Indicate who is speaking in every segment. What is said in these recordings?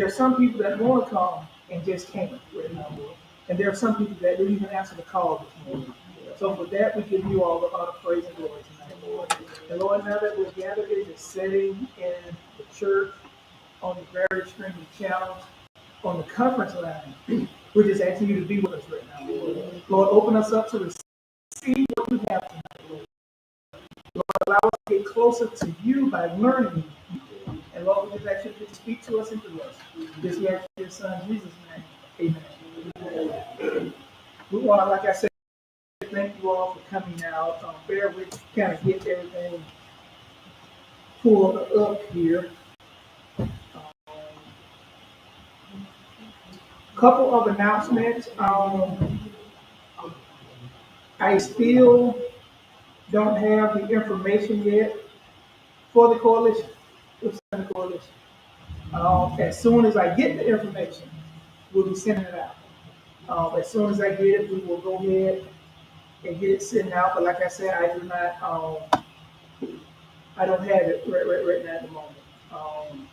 Speaker 1: there are some people that want to come and just can't right now, Lord. And there are some people that didn't even answer the call this morning. So for that, we give you all the honor, praise, and glory tonight, Lord. And Lord, now that we're gathered in this setting in the church, on the various streaming channels, on the conference line, we're just asking you to be with us right now, Lord. Lord, open us up to receive what you have tonight, Lord. Lord, allow us to get closer to you by learning you. And Lord, we just ask you to speak to us and through us. This we ask in your son, Jesus' name. Amen. We want, like I said, thank you all for coming out. Bear with kind of get everything pulled up here. Couple of announcements. I still don't have the information yet for the coalition. The coalition. As soon as I get the information, we'll be sending it out. As soon as I get it, we will go ahead and get it sent out. But like I said, I do not. I don't have it right now at the moment.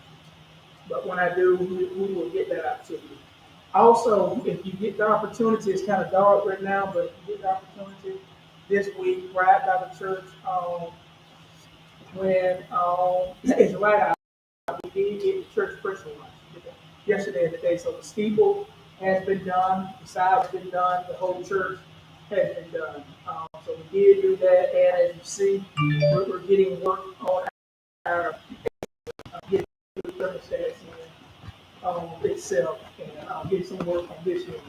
Speaker 1: But when I do, we will get that out to you. Also, if you get the opportunity, it's kind of dark right now, but if you get the opportunity this week, right by the church, when it's light out, we did get the church Christian lunch yesterday and today. So the steeple has been done, the side's been done, the whole church has been done. So we did do that, and as you see, we're getting work on our getting the thermostats itself, and I'll get some work on this year.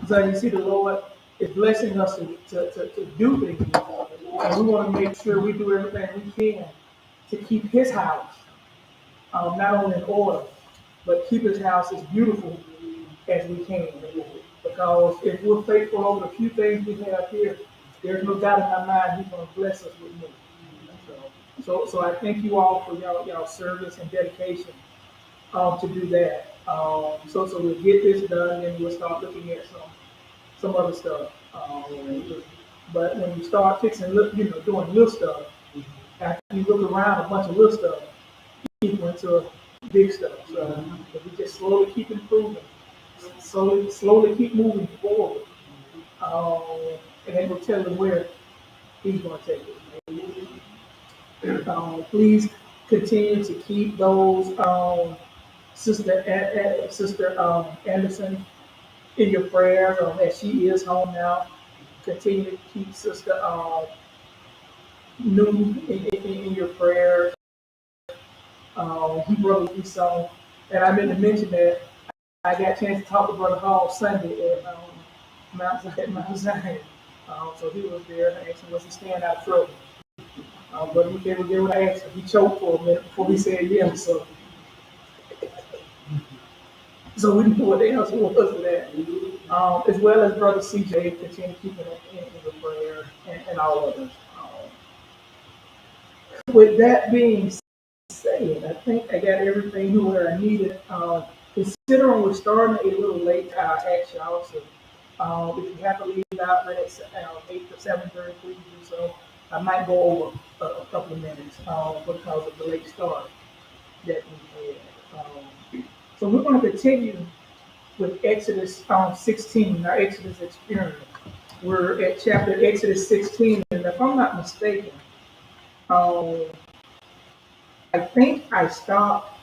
Speaker 1: So you see, the Lord is blessing us to do things, and we want to make sure we do everything we can to keep His house not only in order, but keep His house as beautiful as we can. Because if we're faithful over the few things we have here, there's no doubt in my mind He's going to bless us with more. So I thank you all for y'all service and dedication to do that. So we'll get this done, and we'll start looking at some other stuff. But when you start fixing, doing little stuff, after you look around, a bunch of little stuff equal into big stuff. So if we just slowly keep improving, slowly keep moving forward, and then we'll tell them where He's going to take it. Please continue to keep those Sister Anderson in your prayers, as she is home now. Continue to keep Sister New in your prayers. Brother Esau, and I meant to mention that I got a chance to talk to Brother Hall Sunday at Mount Zion. So he was there, and I asked him, was he staying out of trouble? But he never did what I asked him. He choked for a minute before he said yes. So we knew what the answer was to that. As well as Brother CJ, continue keeping it in the prayer, and all others. With that being said, I think I got everything where I needed. Considering we're starting a little late, I ask y'all, so if you have to leave out at 8 to 7:30, please do so. I might go over a couple of minutes because of the late start that we had. So we're going to continue with Exodus 16, our Exodus experience. We're at chapter Exodus 16, and if I'm not mistaken, I think I stopped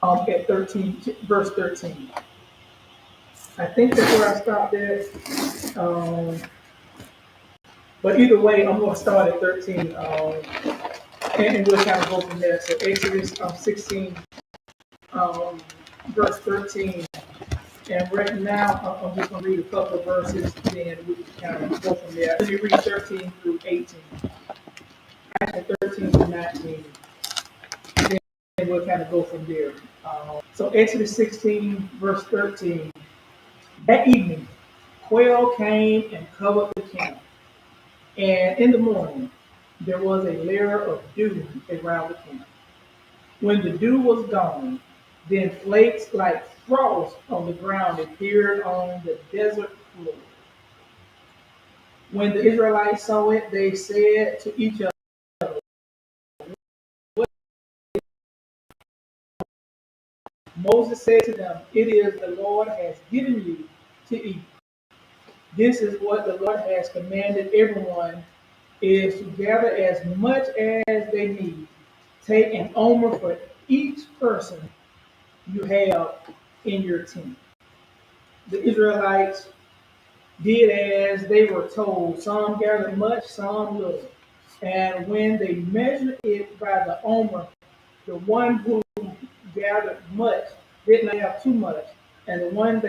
Speaker 1: at 13, verse 13. I think that's where I stopped at. But either way, I'm going to start at 13, and we'll kind of go from there. So Exodus 16, verse 13. And right now, I'm just going to read a couple of verses, then we can kind of go from there. Let me read 13 through 18. Actually, 13 through 19. Then we'll kind of go from there. So Exodus 16, verse 13. That evening, quail came and covered the camp. And in the morning, there was a layer of dew around the camp. When the dew was gone, then flakes like frost on the ground appeared on the desert floor. When the Israelites saw it, they said to each other, Moses said to them, "It is the Lord has given you to eat. This is what the Lord has commanded everyone is to gather as much as they need. Take an omer for each person you have in your tent." The Israelites did as they were told. Some gathered much, some little. And when they measured it by the omer, the one who gathered much did not have too much, and the one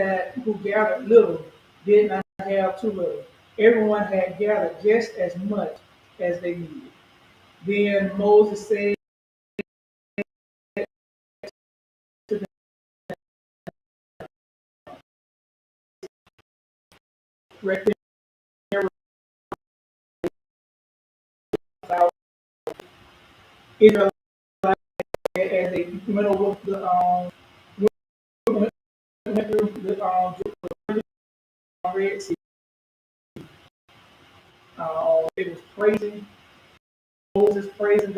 Speaker 1: who gathered little did not have too little. Everyone had gathered just as much as they needed. Then Moses said to them, right there about Israel as they went over went through the Red Sea. It was praising Moses, praising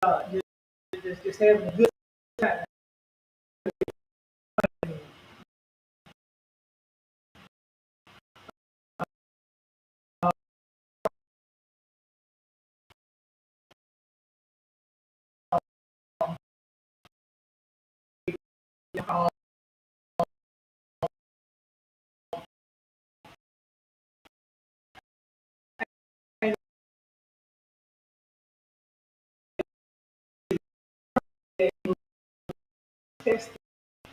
Speaker 1: God, just having a good time. Um,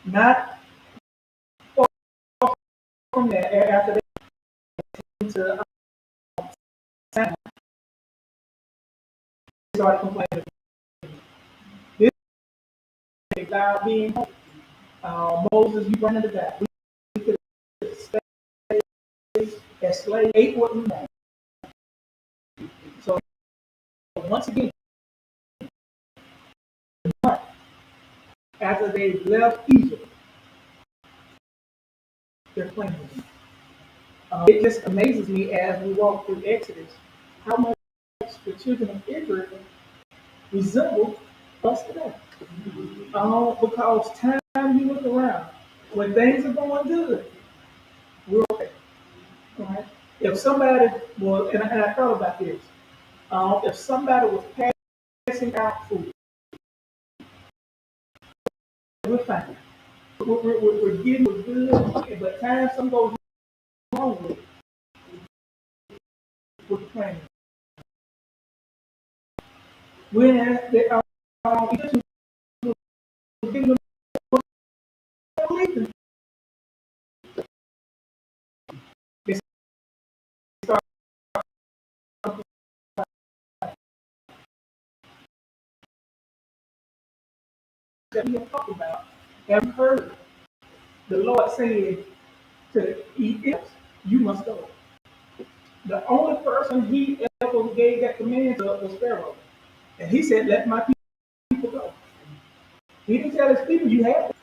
Speaker 1: Not far from that, after they came to Sinai, they started complaining. This is God being holy. Moses, you brought him to die. We could have stayed as slaves, ate what we want. So once again, after they left Egypt, they're complaining. It just amazes me as we walk through Exodus how much the children of Israel resemble us today. Because time you look around, when things are going good, we're okay. Right? If somebody was, and I thought about this, if somebody was passing out food, we're fine. We're getting good, but time some goes wrong with it, we're complaining. When they giving them leaving, they start that we have talked about. Have heard the Lord saying to eat it, you must go. The only person he ever gave that command to was Pharaoh. And he said, let my people go. He didn't tell his people, you have to.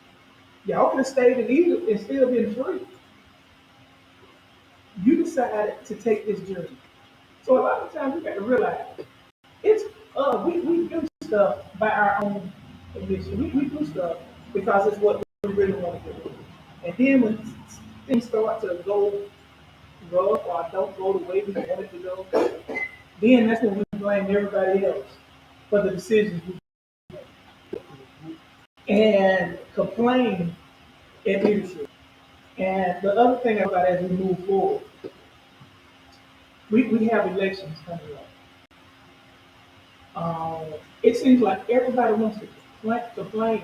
Speaker 1: Y'all could have stayed in Egypt and still been free. You decided to take this journey. So a lot of times we got to realize it's we do stuff by our own conviction. We do stuff because it's what we really want to do. And then when things start to go rough or don't go the way we want it to go, then that's when we blame everybody else for the decisions we and complain at leadership. And the other thing about as we move forward, we have elections coming up. It seems like everybody wants to complain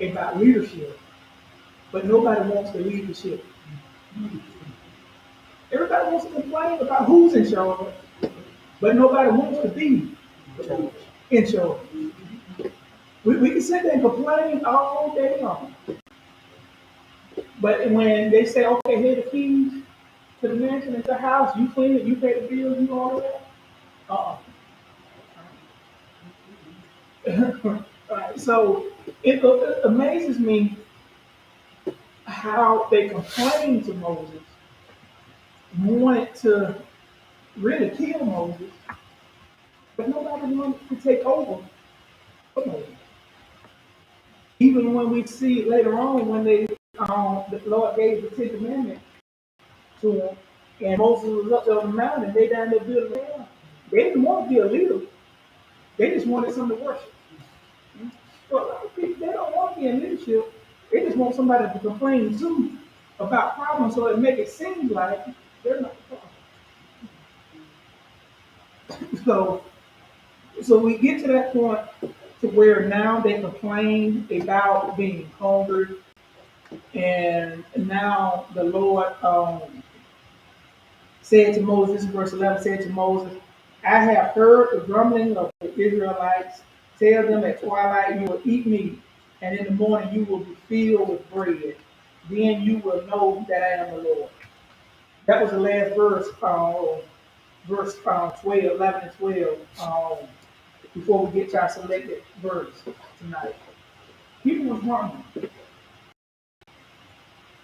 Speaker 1: about leadership, but nobody wants to lead the ship. Everybody wants to complain about who's in charge, but nobody wants to be in charge. We can sit there and complain all day long. But when they say, okay, here are the keys to the mansion, it's the house, you clean it, you pay the bills, you all of that. Right. So it amazes me how they complained to Moses, wanted to really kill Moses, but nobody wanted to take over for Moses. Even when we see later on when the Lord gave the Ten Commandments to them, and Moses was up there on the mountain, they down there building a camp. They didn't want to be a leader. They just wanted something to worship. But a lot of people, they don't want to be in leadership. They just want somebody to complain to about problems so it make it seem like they're not the problem. So we get to that point to where now they complain about being hungry, and now the Lord said to Moses, verse 11 said to Moses, I have heard the grumbling of the Israelites. Tell them at twilight you will eat meat, and in the morning you will be filled with bread. Then you will know that I am the Lord. That was the last verse, verse 12, 11 and 12, before we get to our selected verse tonight. People was hungry,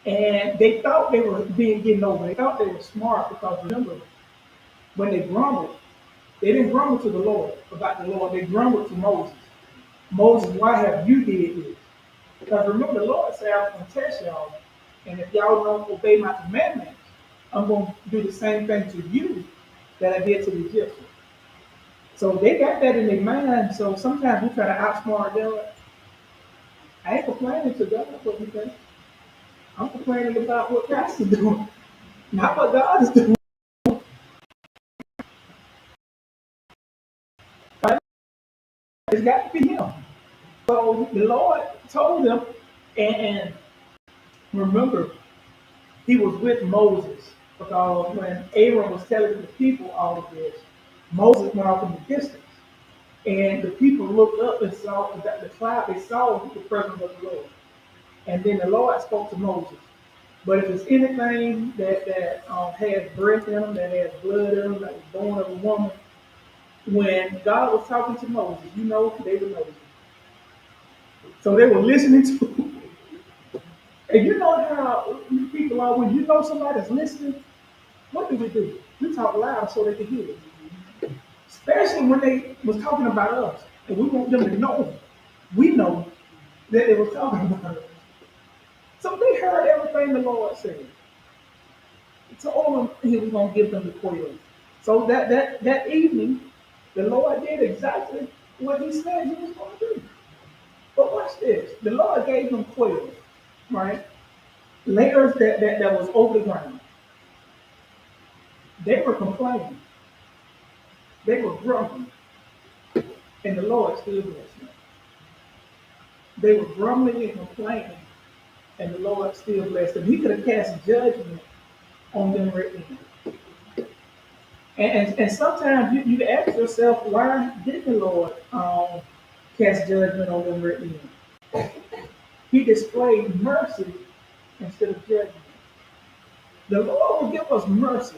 Speaker 1: and they thought they were getting over. They thought they were smart because remember, when they grumbled, they didn't grumble to the Lord about the Lord. They grumbled to Moses. Moses, why have you did this? Because remember, the Lord said, I'm going to test y'all. And if y'all don't obey my commandments, I'm going to do the same thing to you that I did to the Egyptians. So they got that in their mind. So sometimes we try to outsmart God. I ain't complaining to God what he thinks. I'm complaining about what God's doing, not what God is doing. It's got to be him. So the Lord told them, and remember, he was with Moses because when Aaron was telling the people all of this, Moses went off in the distance. And the people looked up and saw that the cloud, they saw the presence of the Lord. And then the Lord spoke to Moses. But if it's anything that has breath in them, that has blood in them, that was born of a woman, when God was talking to Moses, you know, they were Moses. So they were listening to him. And you know how people are, when you know somebody's listening, what do? We talk loud so they can hear it. Especially when they was talking about us. And we want them to know. We know that they were talking about us. So they heard everything the Lord said. He told them he was going to give them the quail. So that evening, the Lord did exactly what he said he was going to do. But watch this. The Lord gave them quail, right? Layers that was over the ground. They were complaining. They were grumbling. And the Lord still blessed them. They were grumbling and complaining. And the Lord still blessed them. He could have cast judgment on them right then. And sometimes you ask yourself, why did the Lord cast judgment on them right then? He displayed mercy instead of judgment. The Lord will give us mercy.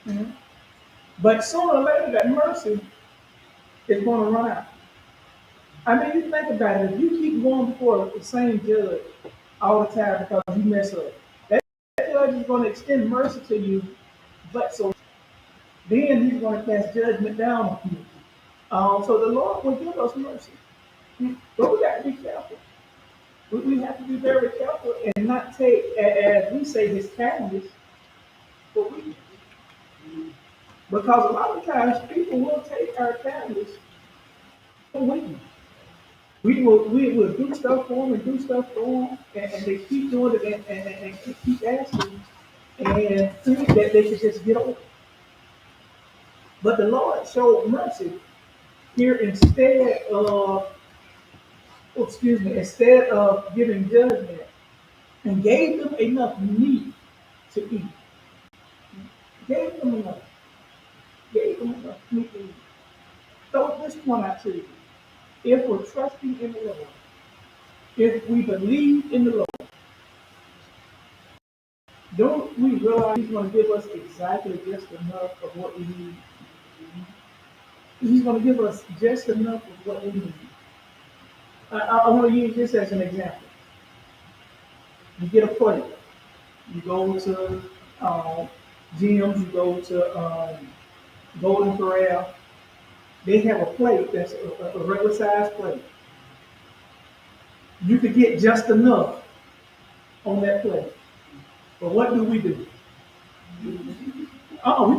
Speaker 1: Mhm. But sooner or later, that mercy is going to run out. I mean, you think about it. If you keep going before the same judge all the time because you mess up, that judge is going to extend mercy to you, but so then he's going to cast judgment down on you. So the Lord will give us mercy. But we got to be careful. We have to be very careful and not take, as we say, his kindness for weakness. Because a lot of times people will take our kindness for weakness. We will do stuff for them and do stuff for them, and they keep doing it and keep asking and think that they should just get over. But the Lord showed mercy here instead of giving judgment, and gave them enough meat to eat. Gave them enough. Gave them enough meat to eat. Throw this one out to you. If we're trusting in the Lord, if we believe in the Lord, don't we realize he's going to give us exactly just enough of what we need? He's going to give us just enough of what we need. I want to use this as an example. You get a plate. You go to gyms, you go to Golden Corral. They have a plate that's a regular size plate. You could get just enough on that plate. But what do? We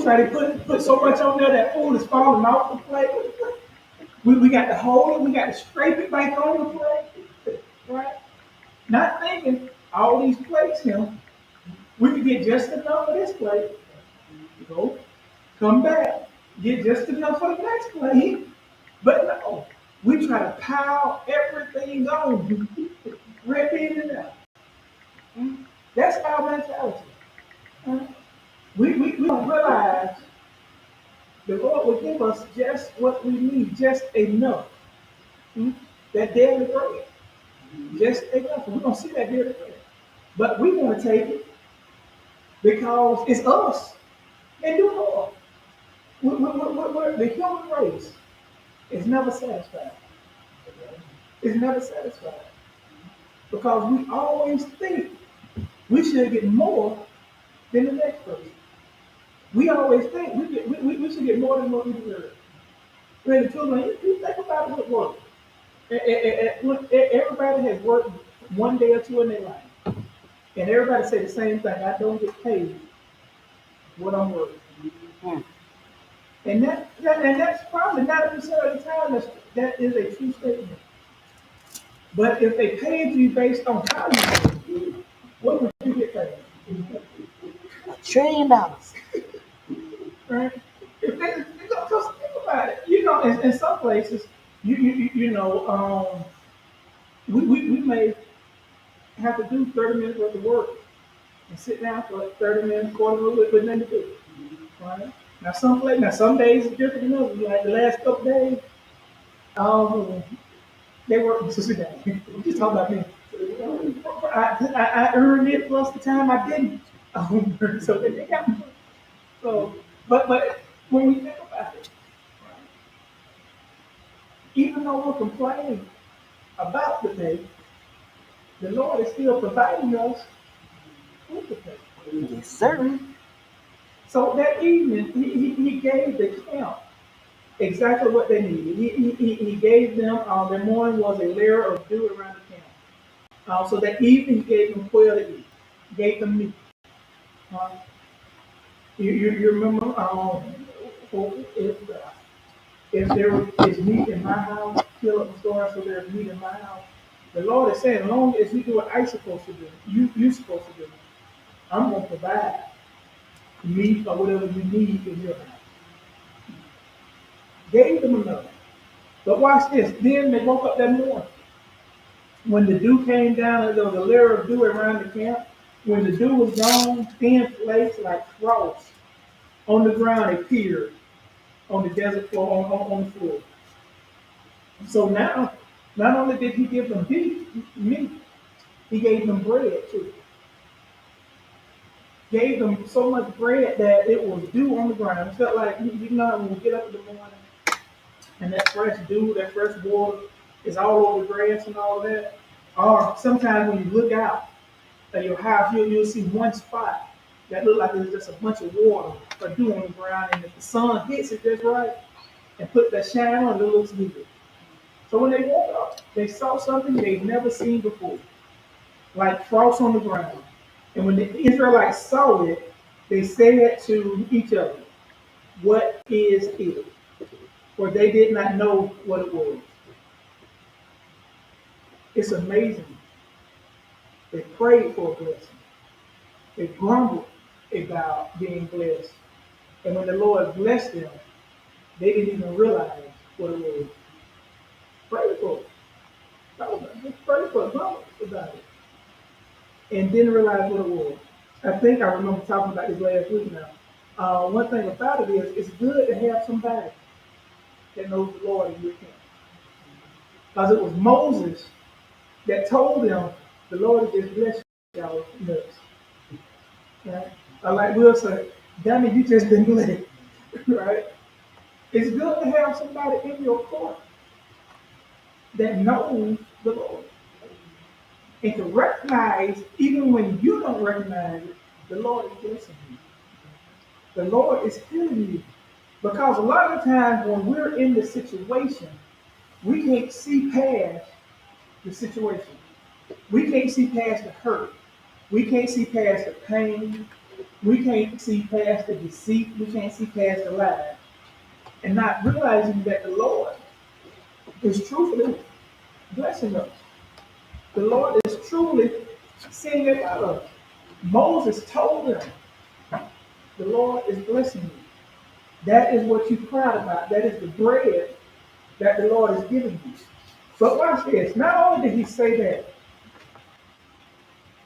Speaker 1: try to put so much on there that food is falling off the plate. We got to hold it, we got to scrape it back on the plate. Right? Not thinking all these plates here, we could get just enough of this plate. Go, come back, get just enough for the next plate. But no, we try to pile everything on, rip in and out. That's our mentality. We don't realize the Lord will give us just what we need, just enough. That daily bread, just enough. We don't see that daily bread. But we want to take it because it's us and do more. The human race is never satisfied. It's never satisfied. Because we always think we should get more than the next person. We always think we should get more than what we deserve. When the children, you think about it with work. Everybody has worked one day or two in their life. And everybody say the same thing. I don't get paid what I'm worth. And that's probably 90% of the time that is a true statement. But if they paid you based on how you do, what would you get paid?
Speaker 2: $1 trillion.
Speaker 1: Right? If they, because think about it. In some places, we may have to do 30 minutes worth of work and sit down for 30 minutes, quarter of it with nothing to do. Right? Now some days are different than others. Like the last couple days, they work to sit down. I'm just talking about me. I earned it plus the time I didn't. So they got me. So, but when we think about it, even though we're complaining about the pay, the Lord is still providing us with the pay.
Speaker 2: Yes, sir.
Speaker 1: So that evening, he gave the camp exactly what they needed. He gave them, their morning was a layer of dew around the camp. So that evening, he gave them quail to eat. Gave them meat. You remember, if there is meat in my house, fill up the store so there's meat in my house. The Lord is saying, as long as you do what I'm supposed to do, you're supposed to do, I'm going to provide meat or whatever you need in your house. Gave them enough. But watch this. Then they woke up that morning. When the dew came down, there was a layer of dew around the camp. When the dew was gone, thin flakes like frost on the ground appeared on the desert floor, on the floor. So now, not only did he give them meat, he gave them bread too. Gave them so much bread that it was dew on the ground. It felt like, when we get up in the morning and that fresh dew, that fresh water is all over the grass and all of that. Or sometimes when you look out at your house, you'll see one spot that look like there's just a bunch of water or dew on the ground, and if the sun hits it just right and put that shine on it, it looks good. So when they woke up, they saw something they'd never seen before, like frost on the ground. And when the Israelites saw it, they said to each other, "What is it?" For they did not know what it was. It's amazing. They prayed for a blessing. They grumbled about being blessed. And when the Lord blessed them, they didn't even realize what it was. Pray for it. Just pray for it. Grumble about it. And didn't realize what it was. I think I remember talking about this last week now. One thing about it is it's good to have somebody that knows the Lord in your camp. Because it was Moses that told them, the Lord has just blessed y'all nuts. Right? Like Will said, Danny, you just been blessed. Right? It's good to have somebody in your court that knows the Lord. And to recognize, even when you don't recognize it, the Lord is blessing you. The Lord is healing you. Because a lot of times when we're in the situation, we can't see past the situation. We can't see past the hurt. We can't see past the pain. We can't see past the deceit. We can't see past the lies. And not realizing that the Lord is truthfully blessing us. The Lord is truly seeing about us. Moses told them, the Lord is blessing you. That is what you're proud about. That is the bread that the Lord is giving you. But watch this. Not only did he say that,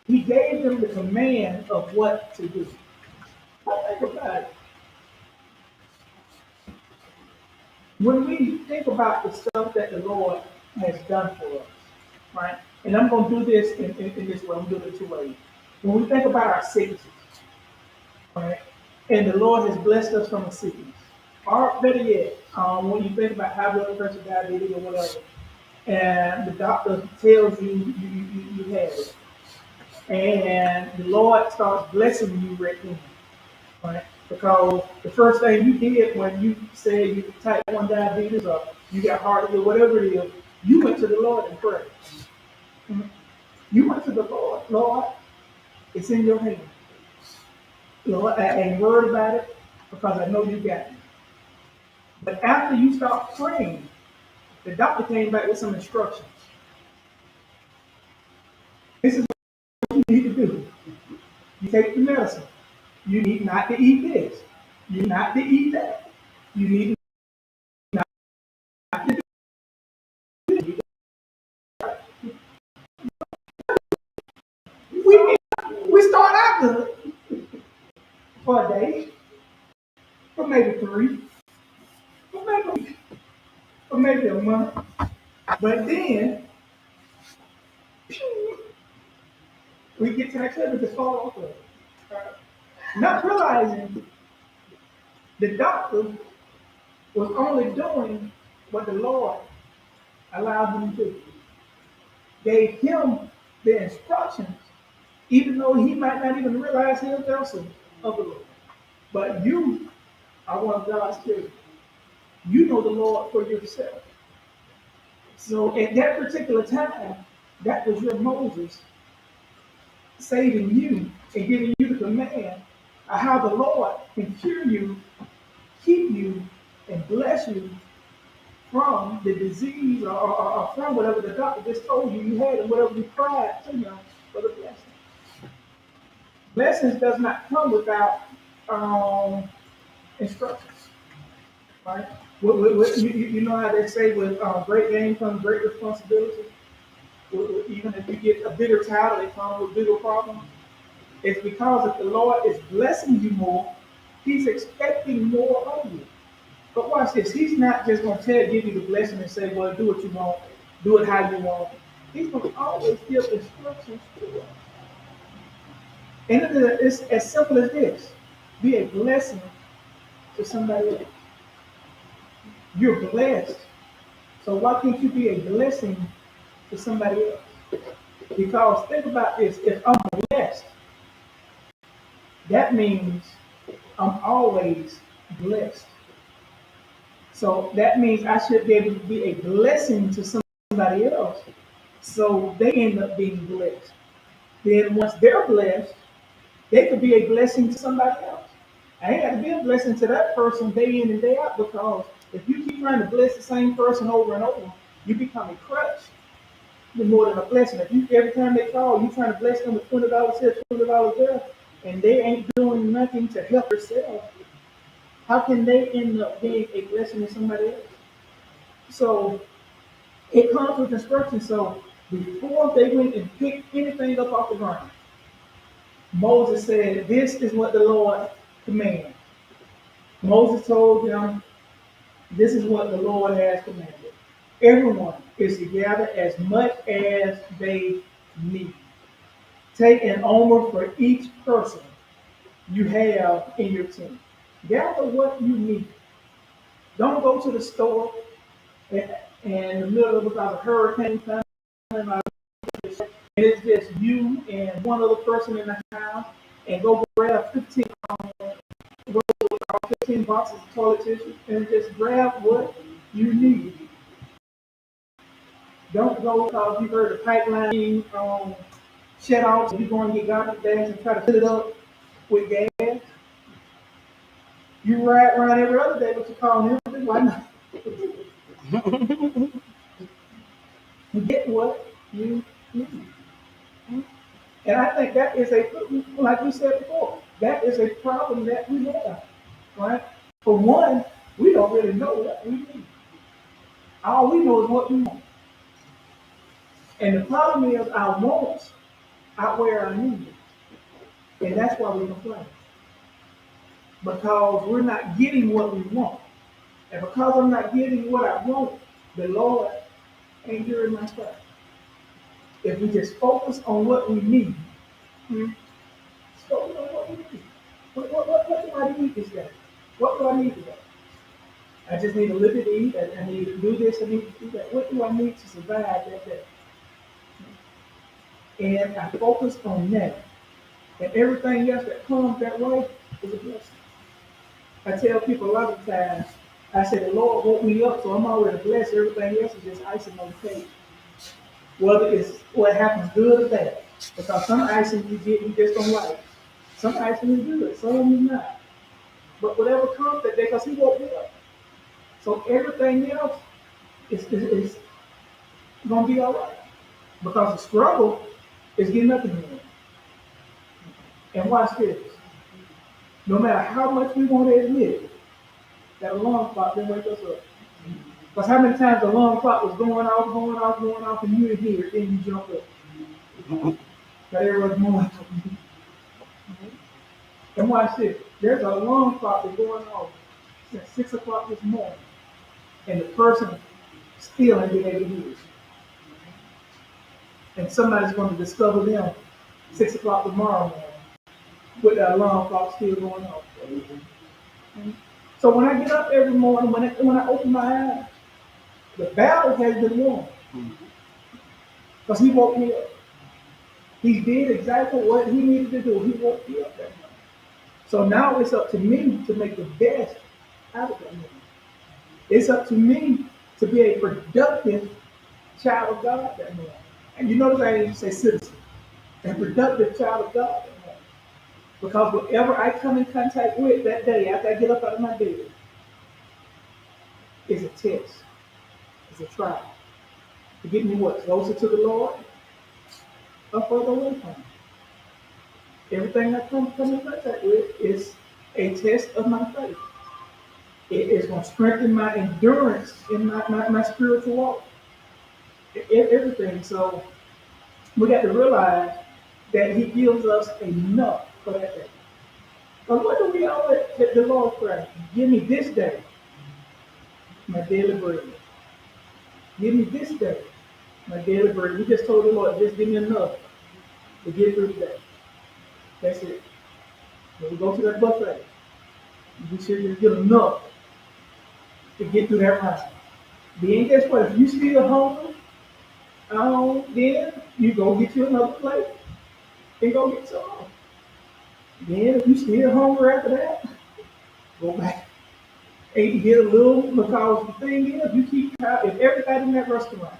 Speaker 1: he gave them the command of what to do. I think about it. When we think about the stuff that the Lord has done for us, right? And I'm going to do this in this way. I'm going to do it two ways. When we think about our sicknesses, right? And the Lord has blessed us from a sickness. Or better yet, when you think about high blood pressure, diabetes, or whatever, and the doctor tells you you have it, and the Lord starts blessing you right then, right? Because the first thing you did when you said you type 1 diabetes or you got heart disease, whatever it is, you went to the Lord and prayed. Mhm. You went to the Lord. Lord, it's in your hands. Lord, I ain't worried about it because I know you got it. But after you start praying, the doctor came back with some instructions. This is what you need to do. You take the medicine. You need not to eat this. You need not to eat that. You need not to do we we start out good for a day, for maybe 3, for maybe a month. But then we get to that level to fall off of it. Not realizing the doctor was only doing what the Lord allowed him to do. Gave him the instructions, even though he might not even realize he was a vessel of the Lord. But you are one of God's children. You know the Lord for yourself. So at that particular time, that was your Moses saving you and giving you the command of how the Lord can cure you, keep you, and bless you from the disease or from whatever the doctor just told you you had and whatever you cried to him for the blessing. Blessings does not come without instructions, right? You know how they say with great gain comes great responsibility. Even if you get a bigger title, it comes with bigger problems. It's because if the Lord is blessing you more, He's expecting more of you. But watch this. He's not just going to give you the blessing and say, well, do what you want, do it how you want. He's going to always give instructions to us. And it's as simple as this. Be a blessing to somebody else. You're blessed. So why can't you be a blessing to somebody else? Because think about this. If I'm blessed, that means I'm always blessed. So that means I should be able to be a blessing to somebody else. So they end up being blessed. Then once they're blessed, they could be a blessing to somebody else. I ain't got to be a blessing to that person day in and day out because if you keep trying to bless the same person over and over, you become a crutch. You're more than a blessing. If you every time they call, you trying to bless them with $20 here, $20 there, and they ain't doing nothing to help themselves, how can they end up being a blessing to somebody else? So it comes with instructions. So before they went and picked anything up off the ground, Moses said, "This is what the Lord commanded." Moses told them, "This is what the Lord has commanded. Everyone is to gather as much as they need. Take an omer for each person you have in your tent. Gather what you need. Don't go to the store in the middle of a hurricane coming, and it's just you and one other person in the house, and go grab 15 boxes of toilet tissue and just grab what you need. Don't go because you heard a pipeline shut off, so you go and get garbage bags and try to fill it up with gas. You ride around every other day with your car on empty. Why not? You get what you need. And I think that is like we said before, that is a problem that we have, right? For one, we don't really know what we need. All we know is what we want. And the problem is our wants outweigh our needs. And that's why we complain. Because we're not getting what we want. And because I'm not getting what I want, the Lord ain't hearing my prayer. If we just focus on what we need, just focus on what we need. What do I need this day? What do I need today? I just need a little bit to eat. I need to do this. I need to do that. What do I need to survive that day? And I focus on that. And everything else that comes that way is a blessing. I tell people a lot of times, I say, the Lord woke me up, so I'm already blessed. Everything else is just icing on the cake. Whether it's what happens good or bad. Because some icing you get, you just don't like. Some icing is good, some is not. But whatever comes that day, because He woke me up. So everything else is going to be all right. Because the struggle is getting up in the morning. And watch this. No matter how much we want to admit it, that alarm clock didn't wake us up. Because how many times the alarm clock was going off, and you didn't hear it, then you jump up. But everyone's going. And watch this. There's an alarm clock that's going off since 6 o'clock this morning, and the person still ain't been able to hear it. And somebody's going to discover them 6 o'clock tomorrow morning with that alarm clock still going off. So when I get up every morning, when I open my eyes, the battle has been won. Because He woke me up. He did exactly what He needed to do. He woke me up that morning. So now it's up to me to make the best out of that morning. It's up to me to be a productive child of God that morning. And you notice I didn't say citizen. A productive child of God that morning. Because whatever I come in contact with that day after I get up out of my bed is a test. It's a trial. To get me what? Closer to the Lord or further away from Him. Everything I come in contact with is a test of my faith. It is going to strengthen my endurance in my spiritual walk. Everything. So we got to realize that He gives us enough for that day. But what do we always, the Lord pray? Give me this day my daily bread. Give me this day my daily bread. We just told the Lord, just give me enough to get through the day. That's it. When we go to that buffet, we should get enough to get through that round. Then guess what? If you still hungry, then you go get you another plate and go get some more. Then if you still hungry after that, go back and get a little, because the thing is, you keep, if everybody in that restaurant,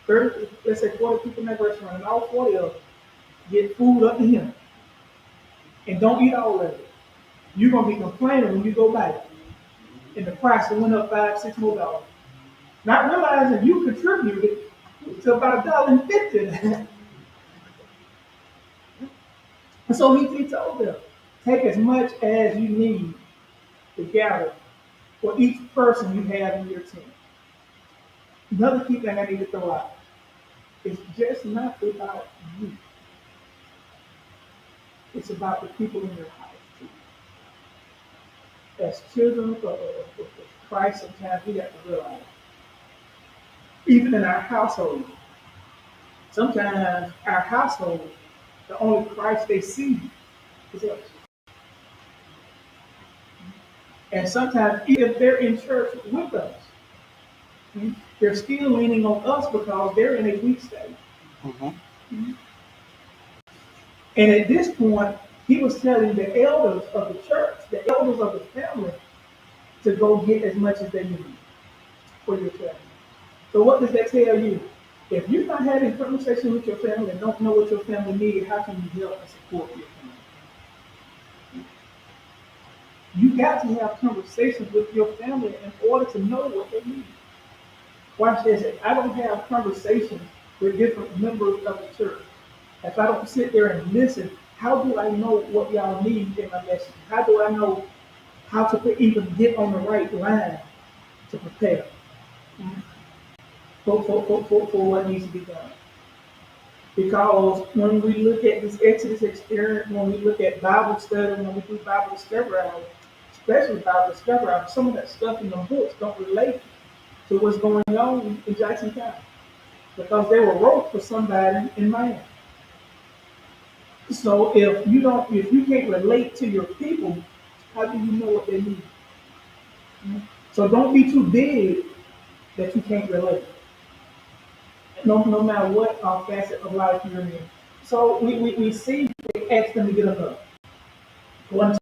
Speaker 1: 30, let's say 40 people in that restaurant, and all 40 of them get food up to Him and don't eat all of it, you're going to be complaining when you go back and the price went up $5, $6 more. Not realizing you contributed to about $1.50. And so He told them, take as much as you need to gather for each person you have in your team. Another key thing I need to throw out is just not about you. It's about the people in your house too. As children of Christ, sometimes we have to realize, even in our household, sometimes our household, the only Christ they see is us. And sometimes, even if they're in church with us, they're still leaning on us because they're in a weak state. And at this point, He was telling the elders of the church, the elders of the family, to go get as much as they need for your family. So what does that tell you? If you're not having conversations with your family and don't know what your family needs, how can you help and support your family? You got to have conversations with your family in order to know what they need. Watch this. If I don't have conversations with different members of the church, if I don't sit there and listen, how do I know what y'all need in my message? How do I know how to even get on the right line to prepare for what needs to be done? Because when we look at this Exodus experience, when we look at Bible study, when we do Bible discovery hour, especially Bible discovery hour, some of that stuff in the books don't relate to what's going on in Jackson County because they were wrote for somebody in Miami. So if you can't relate to your people, how do you know what they need? So don't be too big that you can't relate. No matter what facet of life you're in. So we see they asked them to get enough. One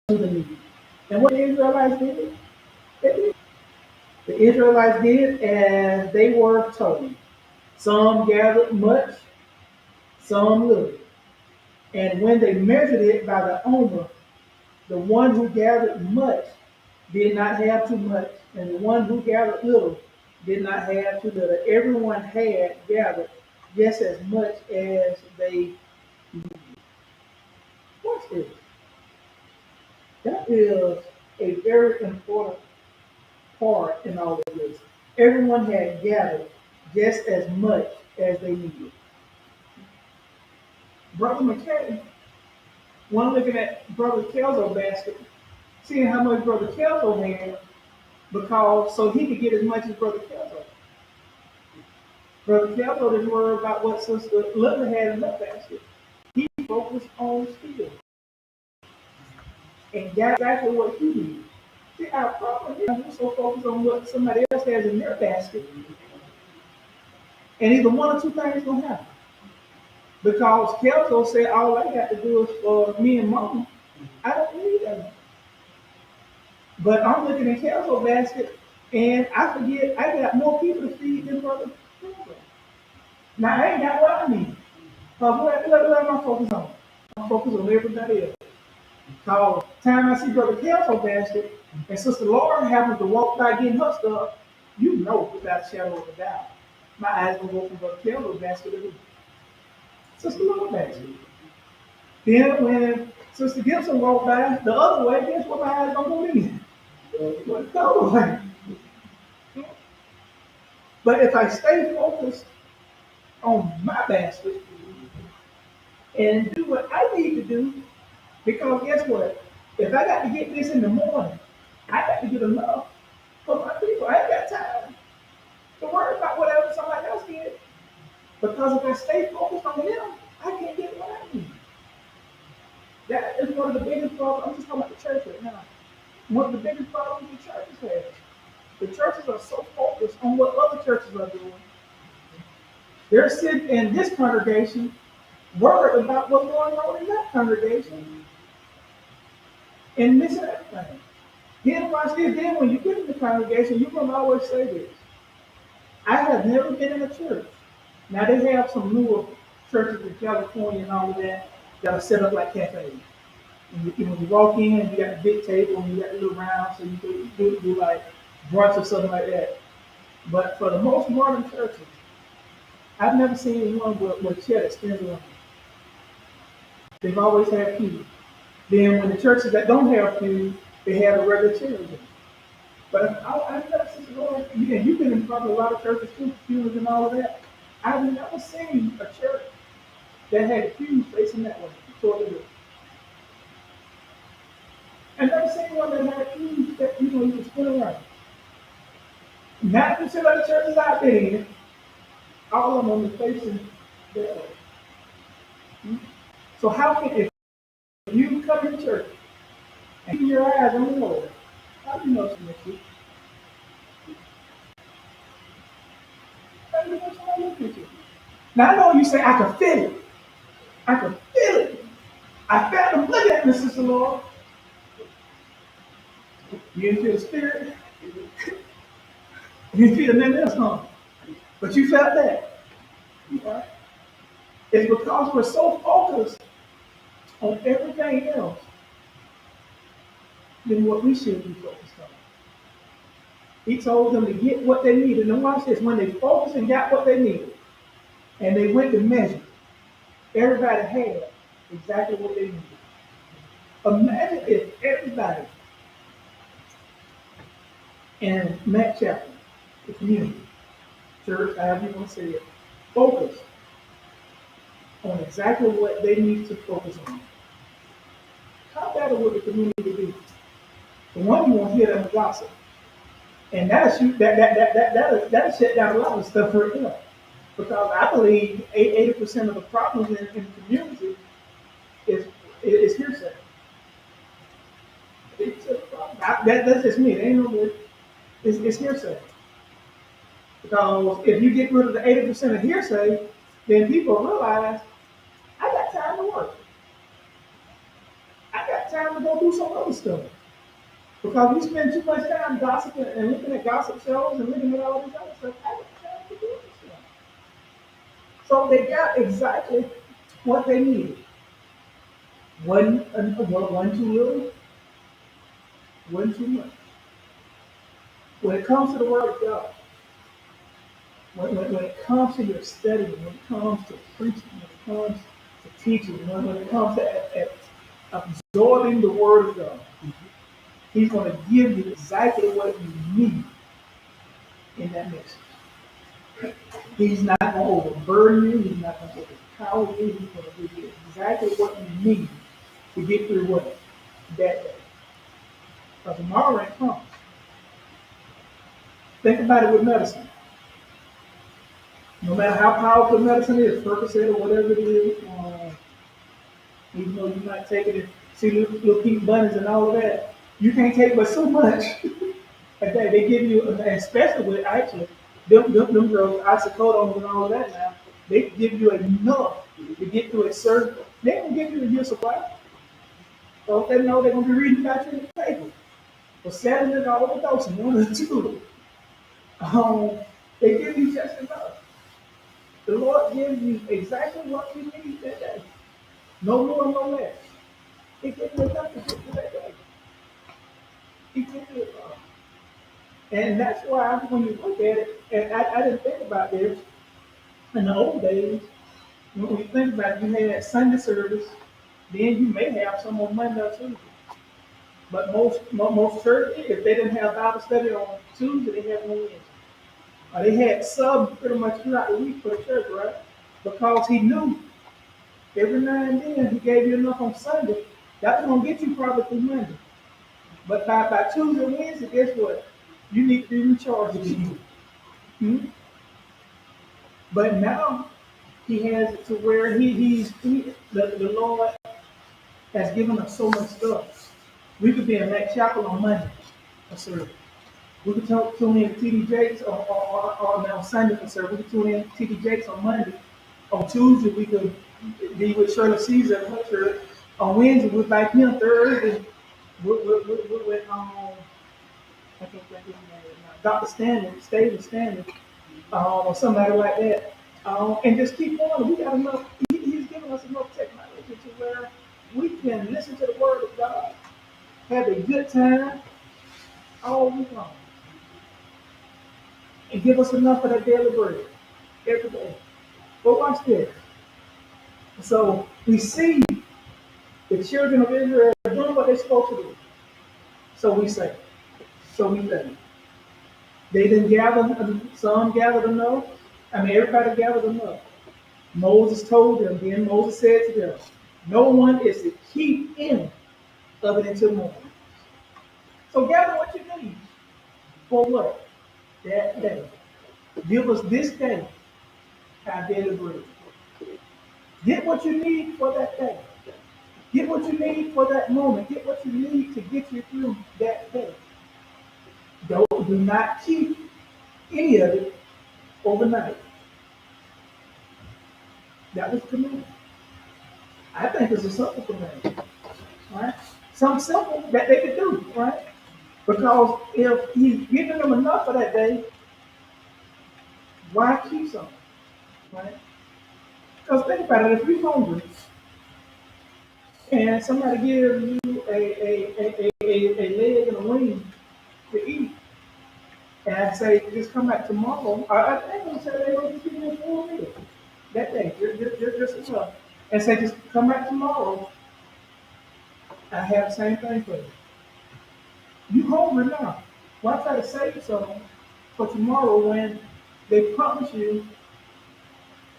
Speaker 1: to the need. And what the Israelites did? They did. The Israelites did as they were told. Some gathered much, some little. And when they measured it by the omer, the one who gathered much did not have too much, and the one who gathered little did not have too little. Everyone had gathered just as much as they needed. Watch this. That is a very important part in all of this. Everyone had gathered just as much as they needed. Brother McChapel, one looking at Brother Kelso basket, seeing how much Brother Kelso had, because so he could get as much as Brother Kelso. Brother Kelso didn't worry about what Sister Linda had in her basket. He focused on skill and got exactly what he needed. See, our problem is we're so focused on what somebody else has in their basket, and either one or two things gonna happen. Because Kelso said, all I got to do is for me and Mama. I don't need that. But I'm looking at Kelso's basket, and I forget I got more people to feed than Brother Kelso. Now I ain't got what I need. But what am I focused on? I'm focused on everybody else. Because time I see Brother Kelso's basket, and Sister Laura happens to walk by getting her stuff, you know without a shadow of a doubt, my eyes gonna go from Brother Kelso's basket to Sister Laura's basket. Then when Sister Gibson walked by the other way, guess what my eyes gonna go in? The other way. But if I stay focused on my basket and do what I need to do, because guess what? If I got to get this in the morning, I got to get enough for my people. I ain't got time to worry about whatever somebody else did. Because if I stay focused on them, I can't get what I need. That is one of the biggest problems. I'm just talking about the church right now. One of the biggest problems the churches have. The churches are so focused on what other churches are doing. They're sitting in this congregation worried about what's going on in that congregation and missing everything. Then watch this. Then when you get in the congregation, you're going to always say this. I have never been in a church. Now they have some newer churches in California and all of that are set up like cafes. And when you walk in, you got the big table and you got the little round, so you can do like brunch or something like that. But for the most modern churches, I've never seen one with chair that stands alone. They've always had pews. Then when the churches that don't have pews, they have a regular chair. But I've never seen, and you've been in probably a lot of churches too, pews and all of that. I've never seen a church that had pews facing that way toward the door. I've never seen one that had pews that you can spin around. 90% of the churches I've been in, all of them are facing that way. So how can if you come to church and keep your eyes on the Lord, how do you know something next week? How do you know somebody looking at you? Now I know you say I can feel it. I can feel it. I felt them looking at me, Sister Lord. You didn't feel the spirit. You didn't feel nothing else, huh? But you felt that. Right? It's because we're so focused on everything else than what we should be focused on. He told them to get what they needed. And watch this, when they focused and got what they needed, and they went to measure, everybody had exactly what they needed. Imagine if everybody in McChapel, the community, church, however you want to say it, focused on exactly what they need to focus on. How better would the community be? The one you won't hear them gossip. And that'll shoot that'll shut down a lot of stuff right now. Because I believe 80% of the problems in the community is hearsay. That's just me. It ain't no good. It's hearsay. Because if you get rid of the 80% of hearsay, then people realize I got time to work. I got time to go do some other stuff. Because we spend too much time gossiping and looking at gossip shows and looking at all this other stuff. I got time to do this stuff. So they got exactly what they needed. One too little, one too much. When it comes to the Word of God, when it comes to your studying, when it comes to preaching, when it comes to teaching, when it comes to absorbing the Word of God, He's going to give you exactly what you need in that message. He's not going to overburden you. He's not going to overpower you. He's going to give you exactly what you need to get through what? That day. Because tomorrow ain't comes. Think about it with medicine. No matter how powerful medicine is, Percocet or whatever it is, even though you might take it and see little pink bunnies and all of that, you can't take but so much. Okay, they give you, especially with actually, them girls, oxycodone and all of that now, they give you enough to get through a certain, they don't give you a year supply. So if they know they're going to be reading about you in the paper. For 7 and overdosing, one or two. They give you just enough. The Lord gives you exactly what you need that day. No more, no less. He gives you enough to get through that day. He gives you enough. And that's why when you look at it, and I didn't think about this in the old days, when you think about it, you had Sunday service, then you may have some on Monday or Tuesday. But most churches, if they didn't have Bible study on Tuesday, they had on Wednesday. They had subs pretty much throughout the week for the church, right? Because he knew every now and then he gave you enough on Sunday. That's going to get you probably through Monday. But by Tuesday and Wednesday, guess what? You need to be recharged again. But now he has it to where the Lord has given us so much stuff. We could be in McChapel on Monday, a service. We could tune in to TD Jakes on Sunday for service. We could tune in to TD Jakes on Monday. On Tuesday, we could be with Shirley Caesar at her church. On Wednesday, we're back here. Thursday, we're with I can't think of his name now. Dr. Stanley, or somebody like that. And just keep going. We got enough. He's given us enough technology to where we can listen to the Word of God, have a good time all week long, and give us enough of that daily bread every day. But watch this. So we see the children of Israel doing what they're supposed to do. So we say. So we think. They didn't gather, some gathered enough. Everybody gathered enough. Moses told them, then Moses said to them, no one is to keep any of it until morning. So gather what you need. For what? That day. Give us this day our daily bread. Get what you need for that day. Get what you need for that moment. Get what you need to get you through that day. Do not keep any of it overnight. That was command. I think it's a simple command. Right? Something simple that they could do, right? Because if he's giving them enough for that day, why keep something? Right? Because think about it, if you're hungry and somebody gives you a leg and a wing to eat, and I say, just come back tomorrow, I ain't gonna say they're gonna just give me a full meal that day, just enough. And say, just come back tomorrow, I have the same thing for you. You hungry now. Why try to save something for tomorrow when they promise you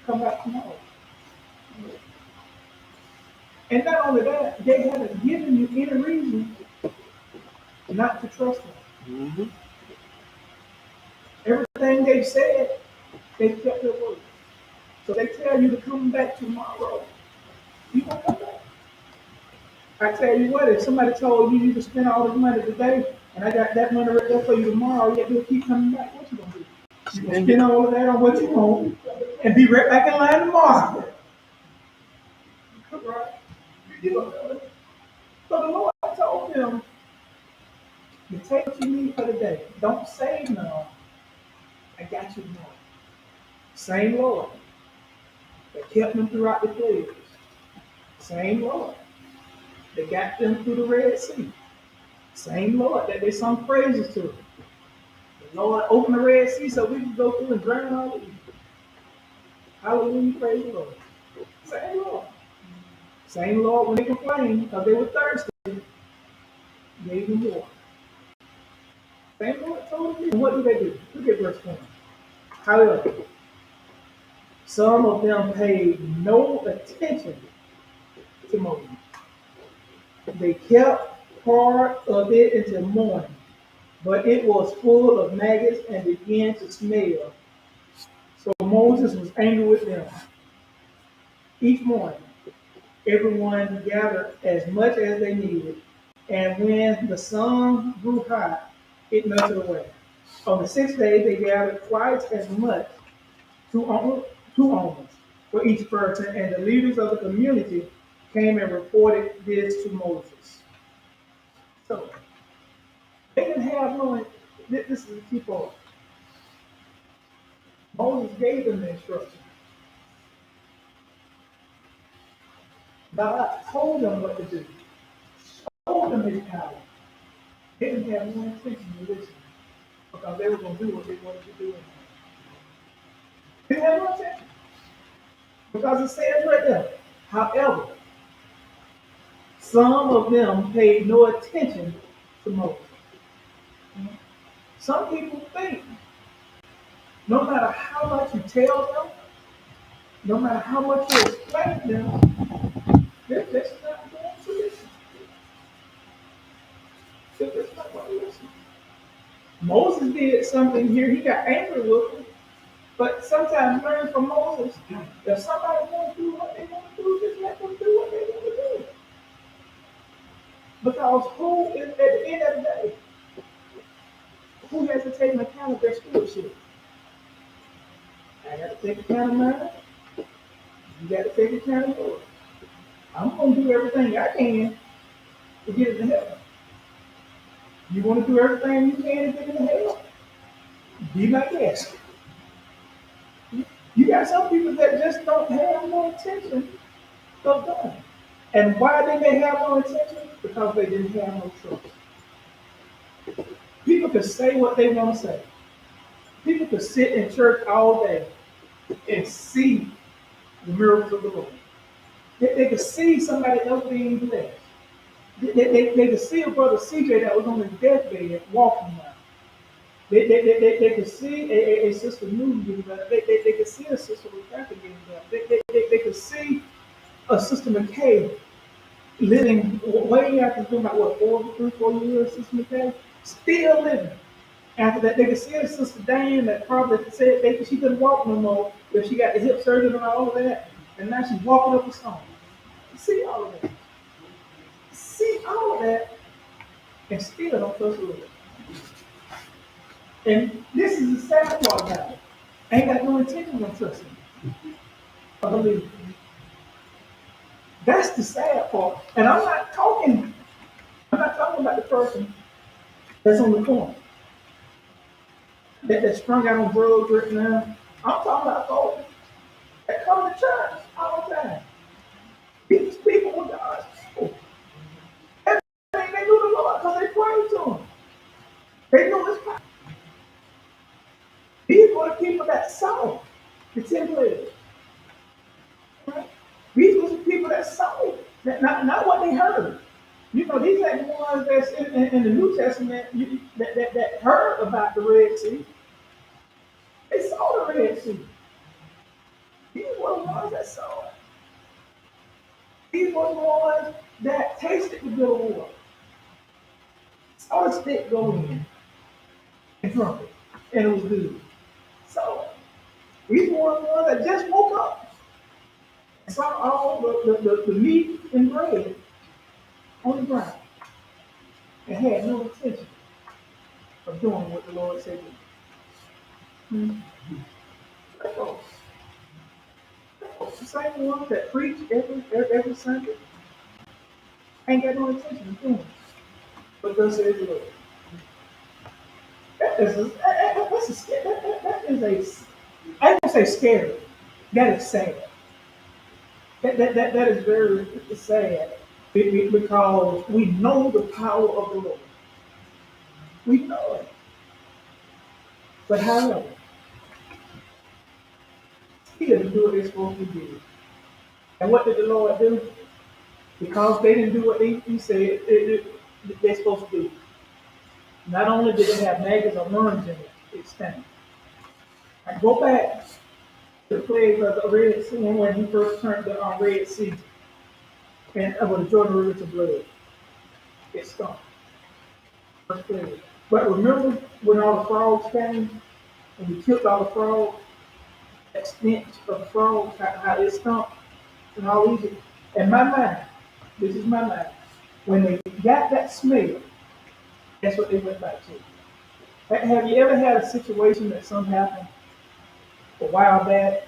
Speaker 1: come back tomorrow? And not only that, they haven't given you any reason not to trust them.
Speaker 2: Mm-hmm.
Speaker 1: Everything they've said, they've kept their word. So they tell you to come back tomorrow. You gonna come back. I tell you what, if somebody told you you can spend all this money today, and I got that money right there for you tomorrow, yet you'll keep coming back, what you gonna do? You gonna spend all of that on what you want and be right back in line tomorrow. Right? You know, so the Lord told them to take what you need for the day. Don't save none. I got you more. Same Lord that kept them throughout the plagues. Same Lord that got them through the Red Sea. Same Lord that they sung praises to. The Lord opened the Red Sea so we could go through and drown all of you. Hallelujah, praise the Lord. Same Lord. Same Lord when they complained because they were thirsty, gave them water. Same Lord told them. And what do? Look at verse 20. However, some of them paid no attention to Moses. They kept part of it until morning, but it was full of maggots and began to smell. So Moses was angry with them. Each morning, everyone gathered as much as they needed, and when the sun grew hot, it melted away. On the sixth day, they gathered twice as much, two omers for each person, and the leaders of the community came and reported this to Moses. So they didn't have no. This is the key part. Moses gave them the instruction. God told them what to do. Told them his power. They didn't have no intention to listen because they were going to do what they wanted to do. They didn't have no intention because it says right there. However, some of them paid no attention to Moses. Some people think no matter how much you tell them, no matter how much you explain to them, they're just not going to listen. They're just not going to listen. Moses did something here. He got angry with them. But sometimes learn from Moses, if somebody wants to do what they want to do, just let them do what they want to do. Because who is, at the end of the day, who has to take an account of their stewardship? I got to take account of mine. You got to take account of yours. I'm going to do everything I can to get it to heaven. You want to do everything you can to get it to hell? Be my guest. You got some people that just don't have no intention of doing it. And why did they have no intention? Because they didn't have no trust. People could say what they want to say. People could sit in church all day and see the miracles of the Lord. They could see somebody else being blessed. They could see a brother CJ that was on his deathbed walking now. They could see a sister Newton getting better. They could see a sister Rebecca getting better. They could see a sister McCabe living way after doing about what, 4 years, Sister McCabe, still living. After that, they could see a sister Diane that probably said she couldn't walk no more, but she got the hip surgery and all of that, and now she's walking up a stone. See all of that. See all of that, and still don't trust the Lord. And this is the sad part about it. Ain't got no intention of trusting. I believe. That's the sad part. And I'm not talking about the person that's on the corner. That's strung out on drugs right now. I'm talking about folks that come to church They know it's power. These were the people that saw the 10 plagues. Right? These were the people that saw it, not what they heard. You know, these are the ones that's in the New Testament that heard about the Red Sea. They saw the Red Sea. These were the ones that saw it. These were the ones that tasted the bitter water. Saw the stick go in and drunk it, and it was good. So these were the ones that just woke up and saw all the meat and bread on the ground and had no intention of doing what the Lord said to do. Hmm. The same ones that preach every Sunday ain't got no intention of doing it. But thus says the Lord. I don't say scary. That is sad. That is very sad because we know the power of the Lord. We know it. But however, he didn't do what they're supposed to do. And what did the Lord do? Because they didn't do what he said they're supposed to do. Not only did it have maggots or worms in it, it stank. I go back to the plague of the Red Sea when he first turned the Red Sea and with the Jordan River to blood. It stunk. First plague. But remember when all the frogs came and we killed all the frogs, that stench of the frogs, how it stunk and all Egypt. In my mind, this is my mind, when they got that smell, that's what they went back to. Have you ever had a situation that something happened a while back,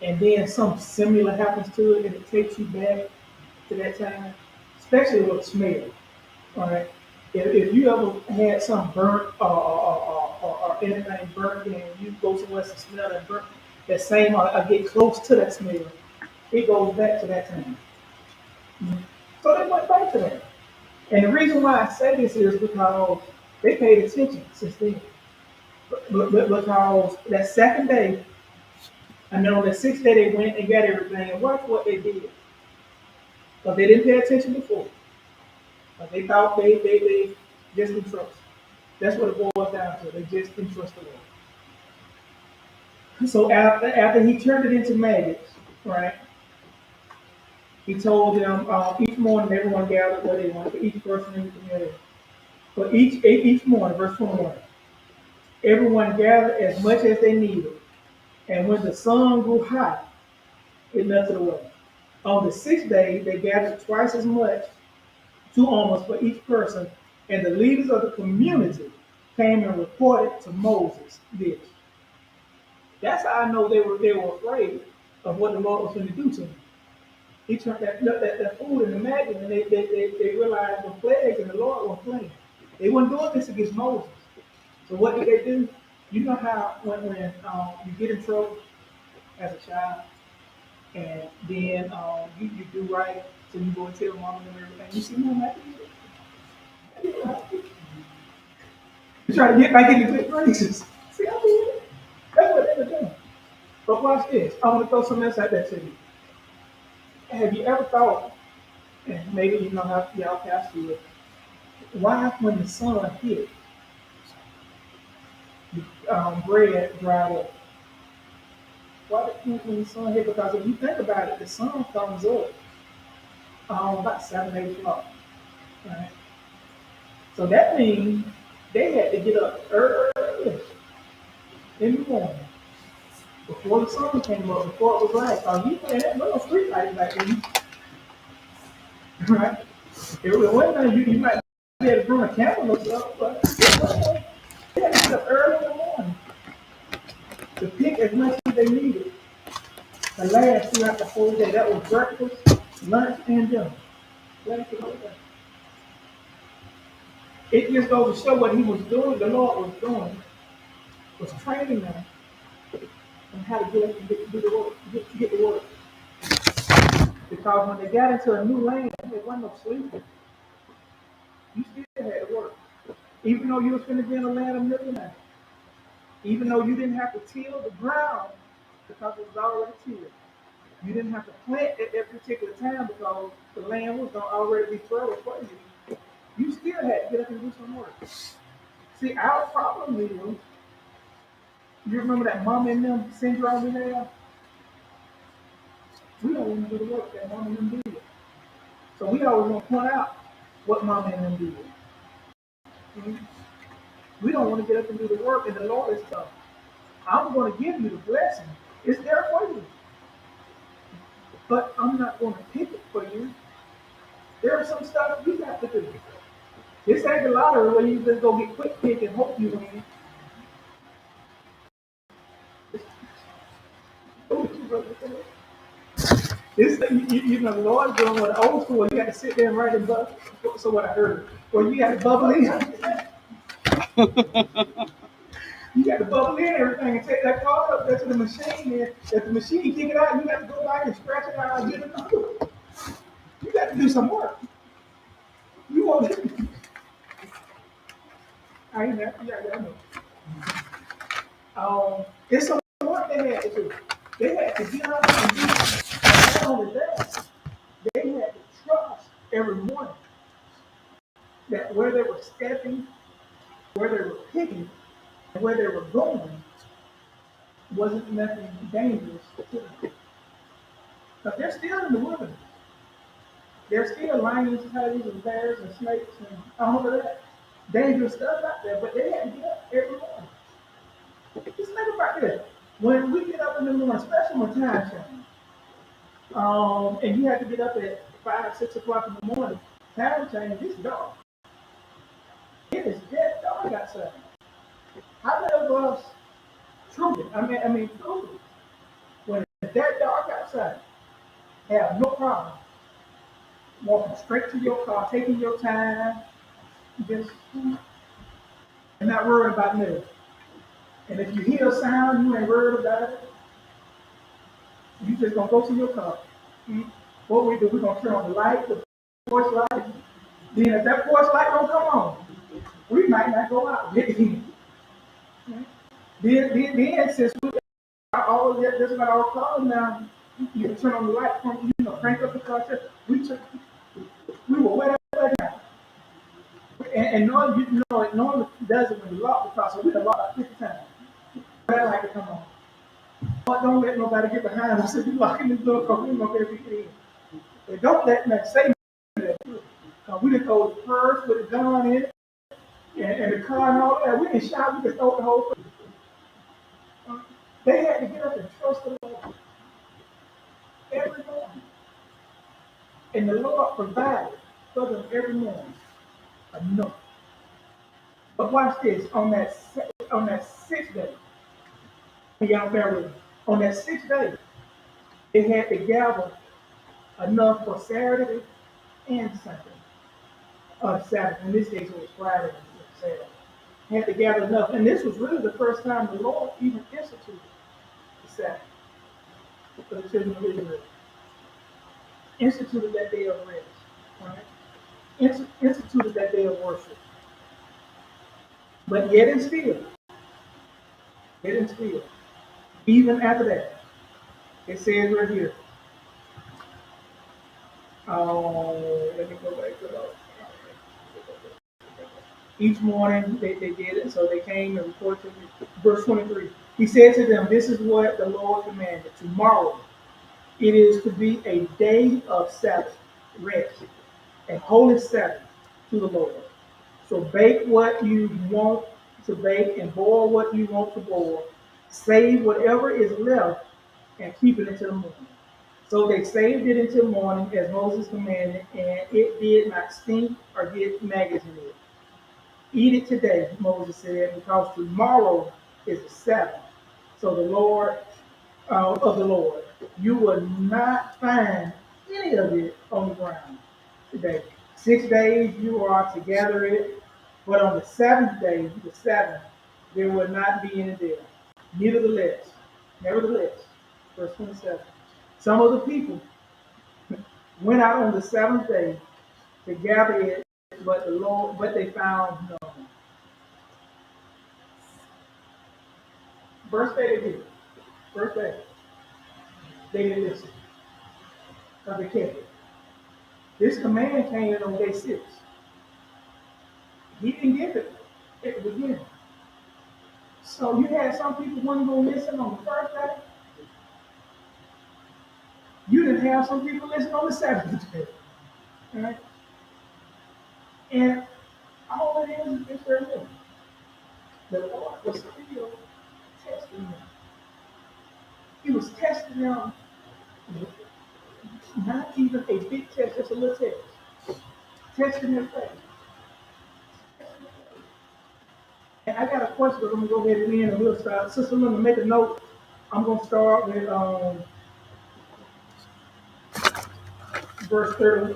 Speaker 1: and then something similar happens to it, and it takes you back to that time, especially with smell? All right. If you ever had something burnt or anything burnt, and you go somewhere to smell that burnt, that same or get close to that smell, it goes back to that time. Mhm. So they went back to that. And the reason why I say this is because they paid attention since then. Because that second day, and then on the sixth day, they went and got everything. And watch what they did. Because they didn't pay attention before. But they thought they just didn't trust. That's what it boils down to. They just didn't trust the Lord. So after he turned it into maggots, right? He told them each morning everyone gathered what they wanted for each person in the community. For each morning, verse 21, everyone gathered as much as they needed. And when the sun grew hot, it melted away. On the sixth day, they gathered twice as much, 2 alms for each person, and the leaders of the community came and reported to Moses this. That's how I know they were afraid of what the Lord was going to do to them. He turned that food in the maggot, and they realized the plagues and the Lord was playing. They weren't doing this against Moses. So what did they do? You know how when you get in trouble as a child, and then you do right, so you go and tell mom and everything. You see mom after you. You try to get back into good graces. See, I mean, that's what they were doing. But watch this. I want to throw something else out there to you. Have you ever thought, and maybe you know how y'all past you it, why when the sun hit, the bread dried up? Why when the sun hit? Because if you think about it, the sun comes up about 7, 8 o'clock. Right? So that means they had to get up early in the morning before the sun came up, before it was light. You had little street lights back then, right? It was one time you might be able to bring a candle or something, but they had to get up early in the morning to pick as much as they needed to last throughout the whole day. That was breakfast, lunch, and dinner. It just goes to show what he was doing, the Lord was doing, was training them on how to get up and do the work, get the work. Because when they got into a new land, there wasn't no sleeping. You still had to work. Even though you was going to be in a land of milk and honey, even though you didn't have to till the ground because it was already tilled, you didn't have to plant at that particular time because the land was going to already be fertile for you. You still had to get up and do some work. See, our problem is, you remember that mom and them syndrome we have? We don't want to do the work that mom and them did. So we always want to point out what mom and them did. Mhm. We don't want to get up and do the work, and the Lord is tough. I'm going to give you the blessing. It's there for you. But I'm not going to pick it for you. There are some stuff you got to do. This ain't the lottery where you just go get quick pick and hope you win. This, you know, the Lord's doing what the old school, you got to sit there and write it, so what I heard. Well, you got to bubble in. You got to bubble in everything and take that card up there to the machine. And if the machine kick it out, you got to go back and scratch it out and get it out. You got to do some work. You want it. I ain't that. Yeah, I know. It's some work they had to do. They had to get up and do it. And not only that, they had to trust every morning that where they were stepping, where they were picking, and where they were going wasn't nothing dangerous to them. But they're still in the wilderness. There's still lions, tigers, and bears, and snakes, and all of that dangerous stuff out there, but they had to get up every morning. Just think about this. When we get up in the morning, especially when time change, and you have to get up at 5, 6 o'clock in the morning, time change, it's dark. It is dead dark outside. How many of us truly, truly, when it's that dark outside, have no problem walking straight to your car, taking your time, just and not worried about nothing. And if you hear a sound, you ain't worried about it. You just gonna go to your car. What we do, we're gonna turn on the light, the porch light. Then if that porch light don't come on, we might not go out. Then since we all that's about our cars now, you can turn on the light from crank up the car. We will wet that down. And normally, it normally does it when you lock the car, so we can lock about 50 times. That light to come on. But don't let nobody get behind us if you locking this door because we don't get everything in. And don't let that say that. We done told the purse with the gun in it and the car and all that. We didn't shout, we just throw the whole thing. They had to get up and trust the Lord every morning. And the Lord provided for them every morning enough. But watch this, on that sixth day, y'all bear with me. On that sixth day, they had to gather enough for Saturday and Sunday. Sabbath. In this case, it was Friday and Saturday. They had to gather enough. And this was really the first time the Lord even instituted the Sabbath for the children of Israel. Instituted that day of rest. Right? Instituted that day of worship. But yet and still, even after that, it says right here, let me go back to the each morning they did it, so they came and reported to verse 23. He said to them, this is what the Lord commanded. Tomorrow it is to be a day of Sabbath rest, a holy Sabbath to the Lord. So bake what you want to bake and boil what you want to boil. Save whatever is left and keep it until the morning. So they saved it until morning as Moses commanded, and it did not stink or get maggots in it. Eat it today, Moses said, because tomorrow is the Sabbath. So the Lord of the Lord, you will not find any of it on the ground today. 6 days you are to gather it, but on the seventh day, the Sabbath, there will not be any there. Nevertheless, verse 27. Some of the people went out on the seventh day to gather it, but they found none. First day they did it. First day. They didn't listen. Because they kept it. This command came in on day 6. He didn't give it at the beginning. So you had some people who weren't going to listen on the first day. You didn't have some people listen on the seventh day. Right? And all it is very little. The Lord was still testing them. He was testing them, not even a big test, just a little test. Testing their faith. And I got a question, but I'm going to go ahead and end and we'll start. Sister Linda, make a note. I'm going to start with verse 30.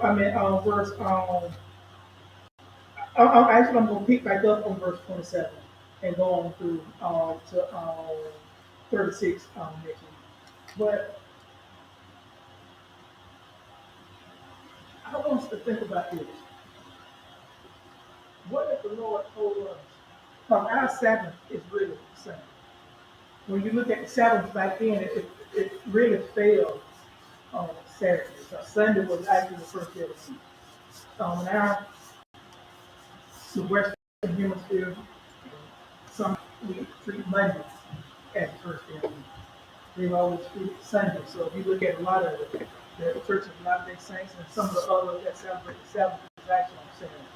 Speaker 1: Actually, I'm going to pick back up on verse 27 and go on through to 36 next week. But I want us to think about this. What if the Lord told us? Because our Sabbath is really the same. When you look at the Sabbath back then, it really fell on Saturday. So Sunday was actually the first day of the week. Now, the Western Hemisphere, some we treat Monday as the first day of the week. They've always treated Sunday. So if you look at a lot of the churches, a lot of their saints, and some of the others that celebrate the Sabbath is actually on Saturday.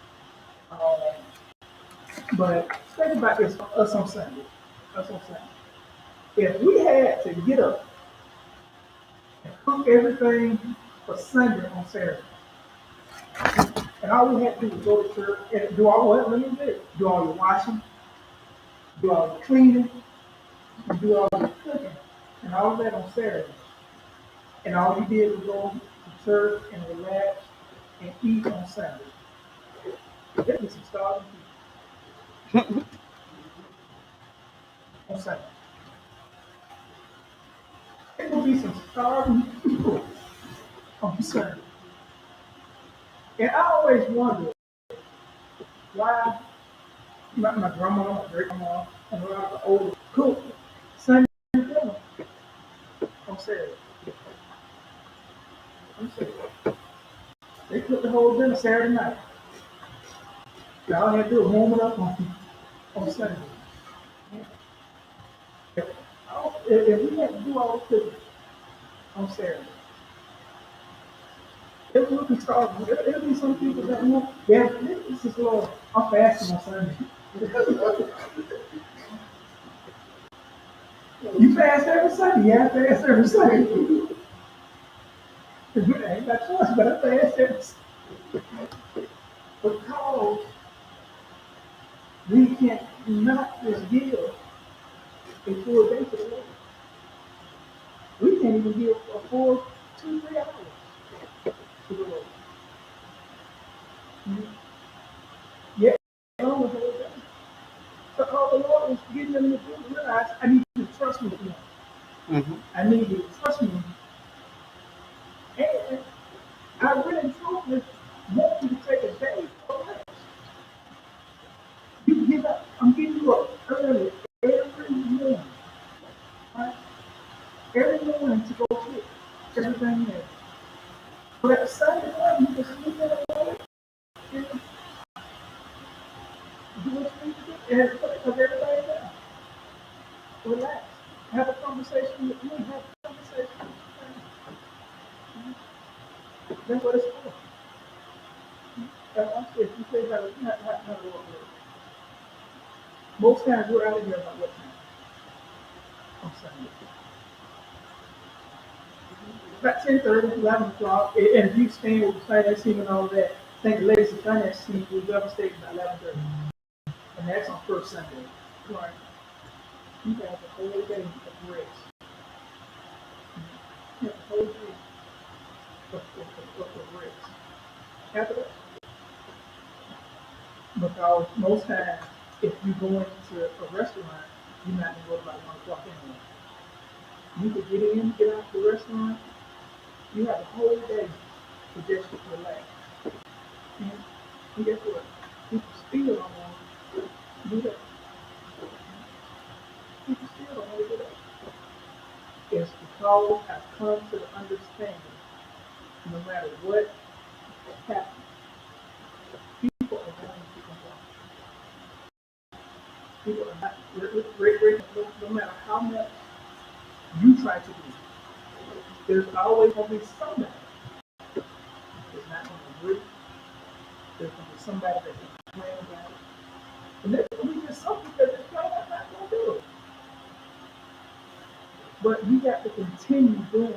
Speaker 1: But think about this, us on Sunday. Us on Sunday. If we had to get up and cook everything for Sunday on Saturday, and all we had to do was go to church and do all what? Let me do it. Do all your washing, do all your cleaning, and do all your cooking, and all of that on Saturday. And all you did was go to church and relax and eat on Sunday. There'd be some starving people on Sunday. There will be some starving people on Sunday. And I always wonder why my grandma, my great grandma, and a lot of the older cook Sunday dinner on Saturday. On Saturday. They cook the whole dinner Saturday night. Y'all had to do it warm it up on Sunday. If we had to do all the cooking on Saturday, it would be starving. There'll be some people that want, yeah, this is Lord, I'm fasting on Sunday. You fast every Sunday? Yeah, I fast every Sunday. I ain't got choice, but I fast every Sunday. Because we can't not just give a full day to the Lord. We can't even give a full 2-3 hours to the Lord. Yeah, along with the whole day. But all the Lord was getting them to realize, I need you to trust me. Mm-hmm. I need you to trust me. And I really truly want you to take a day for rest. You get up, I'm getting you up early every morning. Right? Every morning to go get everything there. But Sunday morning, you just sleep in the morning and do what you need to do and put everything down. Relax. Have a conversation with me. Have a conversation with your friends. That's what it's for. I'm scared. You say how to work. Most times we're out of here about what time? On Sunday. About 10:30, 11 o'clock. And if you stand with the finance team and all that, I think the ladies and finance team will be upstate by 11:30. And that's on first Sunday. Right. You have the whole day of rest. You have the whole day of rest. After that. Because most times, if you go into a restaurant, you're not going to go about 1 o'clock anyway. You could get in, get out the restaurant, you have the whole day to just relax. And guess what? People still don't want to do that. people still don't live it up. It's because I've come to the understanding, no matter what happens, people are going to complain. People are not, no matter how much you try to do, there's always going to be somebody that's not going to agree. There's going to be somebody that can complain about it. And there's going to be just some people that just plain out not going to do it. But you got to continue doing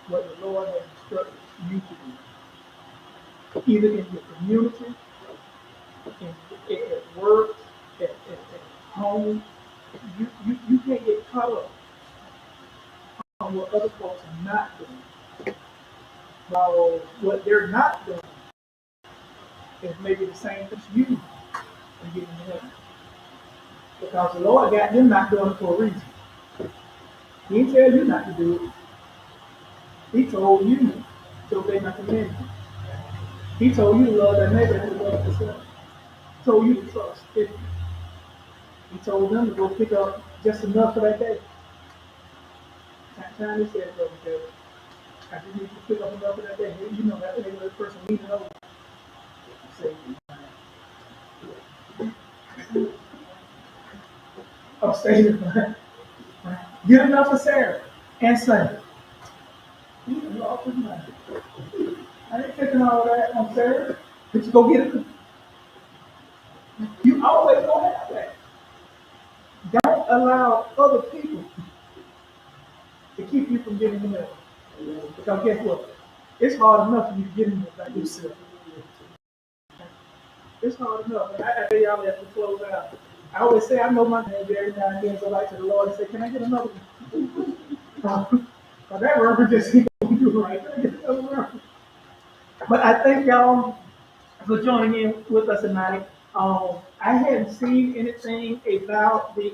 Speaker 1: what the Lord has instructed you to do, either in your community, at work, at home. You can't get caught up on what other folks are not doing. While what they're not doing is maybe the same thing as you are getting to heaven. Because the Lord got them not doing it for a reason. He didn't tell you not to do it. He told you to obey my commandments. He told you to love thy neighbor and to love yourself. He told you to trust. He told them to go pick up just enough for that day. Time he said, brother David, I just need you to pick up enough for that day. You know that person leaning over. Say, oh, say, get enough for Sarah and Sunday. He lost his mind. I ain't taking all of that on Sarah. But you go get it. You always gonna have that. Don't allow other people to keep you from getting the middle. Because guess what? It's hard enough for you to get in there by yourself. It's hard enough. And I tell y'all that to close out. I always say I know my name every now and then, so I like to the Lord and say, can I get another one? That rubber just ain't gonna do right. Can I get another rubber? But I thank y'all for joining in with us tonight. I hadn't seen anything about the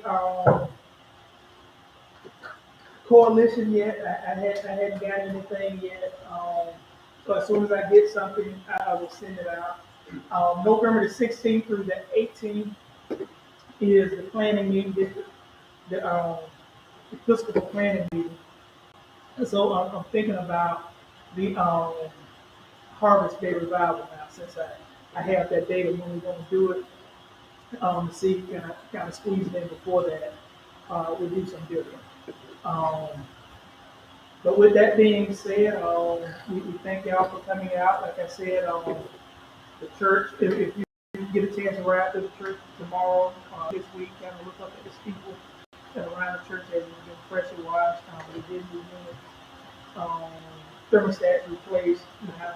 Speaker 1: coalition yet. I hadn't got anything yet. So as soon as I get something, I will send it out. November the 16th through the 18th is the planning meeting, the Episcopal planning meeting. And so I'm thinking about the Harvest Day revival now, since I have that date of when we're going to do it. To see kind of squeeze it in before that, we'll do some different. Um, but with that being said, we thank y'all for coming out. Like I said, the church, if you get a chance to ride to the church tomorrow, this week, kind of look up at the people that are around the church as it's been pressure washed. We did move in thermostat replaced now.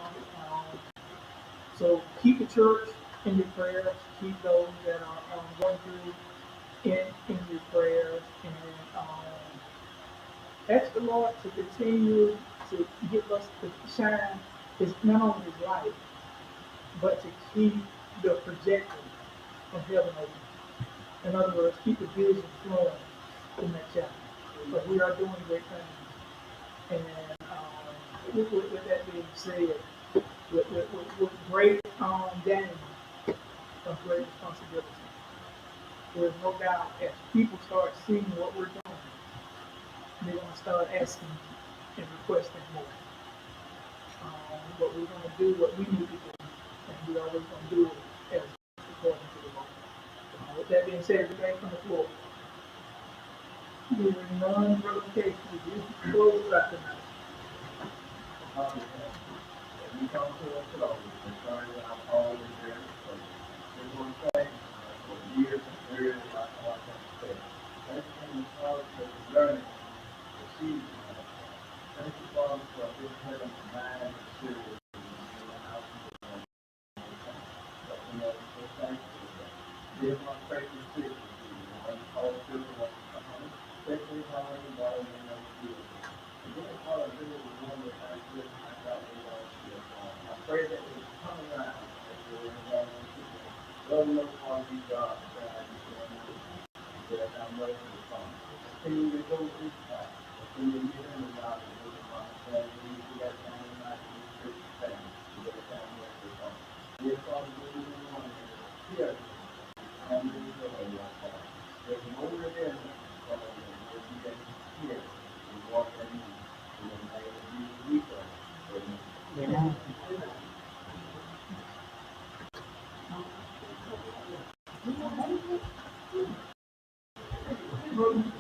Speaker 1: So keep the church in your prayers. Keep those that are going through in your prayers, and ask the Lord to continue to give us to shine His not only His light, but to keep the projector of heaven open. In other words, keep the vision flowing in that chapel. But we are doing great things, and with that being said, with great gain of great responsibility. There's no doubt as people start seeing what we're doing, they're going to start asking and requesting more. But we're going to do what we need to do, and we're always going to do it as according to the law. With that being said, everything from the floor. There are none relocation. We close out tonight.
Speaker 3: We come to us at all, concerning our calling and their purpose. We want to thank for years and years like our said. Thank you, Father, for the learning, the season. Thank you, Father, for this heaven to mind and serious in the house of the Lord. But we know so thankful for that. Give my faith and faith to you. When you call children, when you come home, especially how everybody may know you. And then, Father, this is the one that I feel I got to know. I pray that it's coming out as we're in the today. Lord knows how we God that is going on. That I know the Father. Continue to go this path. Continue to get in the God and go to the Father. That we got time tonight to do this family. We got time to do this. Dear Father, we need one here. And we need to know your Father. there's more in there than what you can hear. We walk in the name of Jesus, we pray. Amen.
Speaker 2: Yeah.